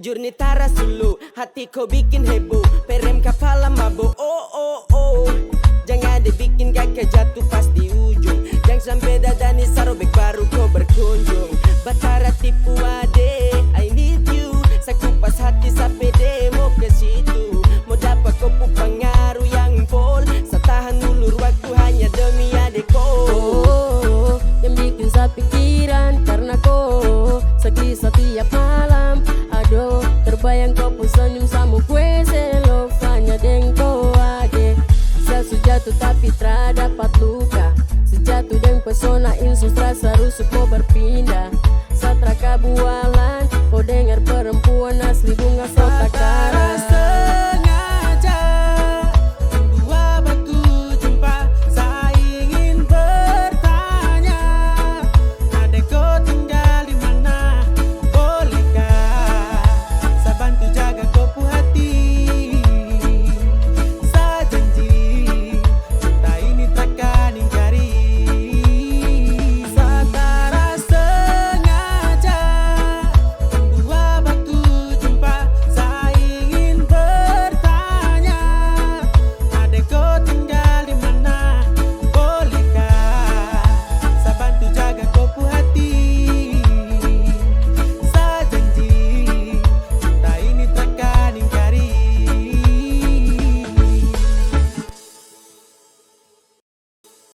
Jujur nih taras dulu, hati kau bikin heboh. Perem kepala mabuk, oh. Jangan dibikin kakak jatuh pas di ujung. Jangan sampai dadani sarobek baru kau berkunjung. Batara tipu ade, I need you. Sakupas hati sampai demo ke situ. Mau dapat kau pengaruh yang full. Satahan ulur waktu hanya demi adek kau. Yang bikin saya pikiran karena kau sakit setiap malam. Aduh, terbayang kau pun senyum sama gue. Selo hanya deng kau ade. Saya jatuh tapi tak dapat luka. Sejatuh deng pesona insus rasa rusuk mau berpindah. Satra kabualan, kau dengar perempuan asli bunga kota karas.